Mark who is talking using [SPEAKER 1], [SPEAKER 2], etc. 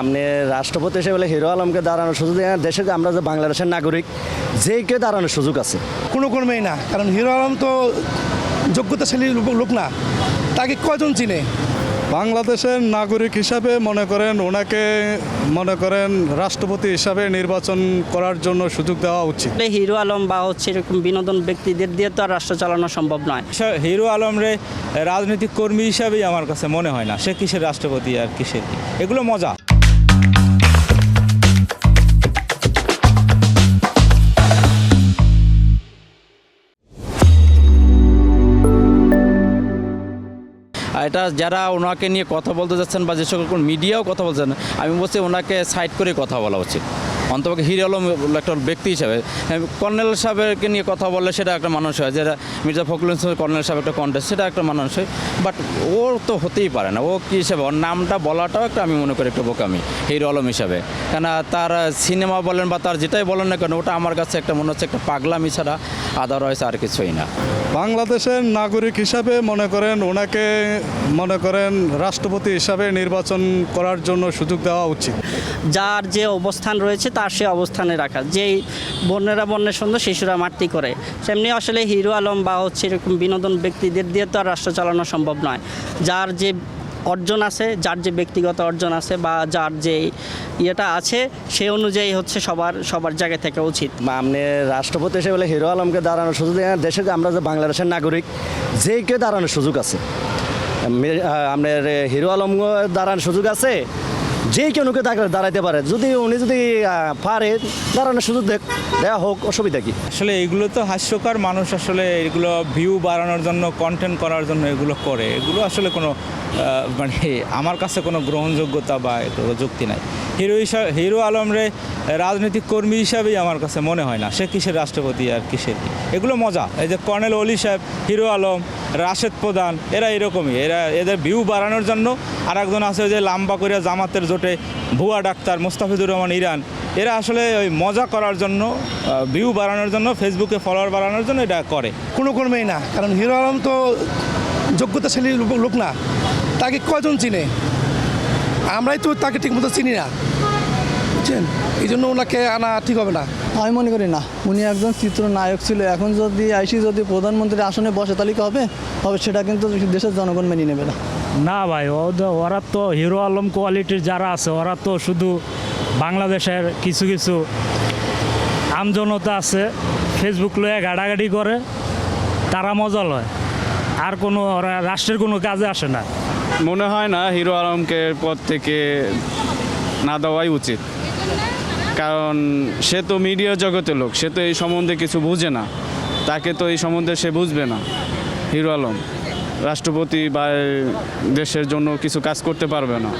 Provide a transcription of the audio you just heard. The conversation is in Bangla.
[SPEAKER 1] আপনি রাষ্ট্রপতি হিসেবে বলে হিরো আলমকে দাঁড়ানোর সুযোগ দেয় না। দেশে আমরা যে বাংলাদেশের নাগরিক যে কেউ দাঁড়ানোর সুযোগ আছে।
[SPEAKER 2] কোনো কর্মেই না, কারণ হিরো আলম তো যোগ্যতাশালী লোক না, তাকে কজন চিনে?
[SPEAKER 3] বাংলাদেশের নাগরিক হিসাবে ওনাকে রাষ্ট্রপতি হিসাবে নির্বাচন করার জন্য সুযোগ দেওয়া উচিত।
[SPEAKER 4] হিরো আলম বা এরকম বিনোদন ব্যক্তিদের দিয়ে তো আর রাষ্ট্র চালানো সম্ভব নয়।
[SPEAKER 5] হিরো আলমরে রাজনৈতিক কর্মী হিসাবেই আমার কাছে মনে হয় না। সে কিসের রাষ্ট্রপতি আর কিসের কি, এগুলো মজা।
[SPEAKER 6] এটা যারা ওনাকে নিয়ে কথা বলতে যাচ্ছেন বা যে সকল মিডিয়াও কথা বলছেন, আমি বলছি ওনাকে সাইড করে কথা বলা উচিত। অন্তত হিরো আলম একটা ব্যক্তি হিসাবে কর্নেল সাহেবকে নিয়ে কথা বললে সেটা একটা মানুষ হয়, যেটা মির্জা ফখরুল ইসলাম কর্নেল সাহেব একটা কন্টেস্ট, সেটা একটা মানুষ হয়। বাট ওর তো হতেই পারে না। ও কী হিসাবে ওর নামটা বলাটাও একটা আমি মনে করি একটা বোকামি হিরো আলম হিসাবে। কেন তার সিনেমা বলেন বা তার যেটাই বলেন না কেন, ওটা আমার কাছে একটা মনে হচ্ছে একটা পাগলামি ছাড়া আদারওয়াইজ আর কিছুই না।
[SPEAKER 3] বাংলাদেশের নাগরিক হিসাবে ওনাকে রাষ্ট্রপতি হিসাবে নির্বাচন করার জন্য সুযোগ দেওয়া উচিত।
[SPEAKER 4] যার যে অবস্থান রয়েছে তার সে অবস্থানে রাখা। যেই বন্যেরা বন্যের সুন্দর শিশুরা মাতৃ করে, সেমনি আসলে হিরো আলম বা এরকম বিনোদন ব্যক্তিদের দিয়ে তো আর রাষ্ট্র চালানো সম্ভব নয়। যার যে অর্জন আছে, যার যে ব্যক্তিগত অর্জন আছে বা যার যে ইয়েটা আছে, সে অনুযায়ী সবার জায়গা থেকে উচিত।
[SPEAKER 1] আপনি রাষ্ট্রপতি হিসেবে বলে হিরো আলমকে দাঁড়ানোর সুযোগ দেয় না। দেশে আমরা যে বাংলাদেশের নাগরিক যে কেউ দাঁড়ানোর সুযোগ আছে। আপনার হিরো আলম দাঁড়ানোর সুযোগ আছে, যে কেউ ওকে দাঁড়াইতে পারে। উনি যদি পারে দাঁড়ানোর সুযোগ দেওয়া হোক, অসুবিধা কি?
[SPEAKER 5] আসলে এগুলো তো হাস্যকর। মানুষ আসলে এগুলো ভিউ বাড়ানোর জন্য, কন্টেন্ট করার জন্য এগুলো করে। এগুলো আসলে কোনো আমার কাছে কোনো গ্রহণযোগ্যতা বা যুক্তি নাই। হিরো আলমরে রাজনৈতিক কর্মী হিসাবেই আমার কাছে মনে হয় না। সে কিসের রাষ্ট্রপতি আর কিসের কি, এগুলো মজা। এই যে কর্নেল অলি সাহেব, হিরো আলম, রাশেদ প্রধান, এরা এরকমই। এদের ভিউ বাড়ানোর জন্য। আর একজন আছে যে লাম্বা করে জামাতের জোটে ভুয়া ডাক্তার মোস্তাফিজুর রহমান ইরান, এরা আসলে ওই মজা করার জন্য, ভিউ বাড়ানোর জন্য, ফেসবুকে ফলোয়ার বাড়ানোর জন্য এটা করে।
[SPEAKER 2] কোনো কর্মেই না, কারণ হিরো আলম তো যোগ্যতাশালী লোক না, তাকে কজন চিনে? আমরাই তো তাকে ঠিকমতো চিনি না, বুঝছেন? এই জন্য ওনাকে আনা ঠিক হবে না।
[SPEAKER 7] আমি মনে করি না। উনি একজন চিত্রনায়ক ছিল। এখন যদি প্রধানমন্ত্রীর আসনে বসে তাহলে হবে সেটা কিন্তু দেশের জনগণ মেনে নেবে না।
[SPEAKER 8] না ভাই, ওরা তো হিরো আলম কোয়ালিটির যারা আছে, ওরা তো শুধু বাংলাদেশের কিছু কিছু আমজনতা আছে, ফেসবুক লয়ে গাড়াগাড়ি করে, তারা মজা লয়। আর কোনো রাষ্ট্রের কোনো কাজে আসে না।
[SPEAKER 9] মনে হয় না হিরো আলমকে পদ থেকে না দেওয়াই উচিত। কারণ সে তো মিডিয়া জগতের লোক, সে তো এই সম্বন্ধে কিছু বুঝে না। তাকে তো এই সম্বন্ধে সে বুঝবে না। হিরো আলম রাষ্ট্রপতি বা দেশের জন্য কিছু কাজ করতে পারবে না।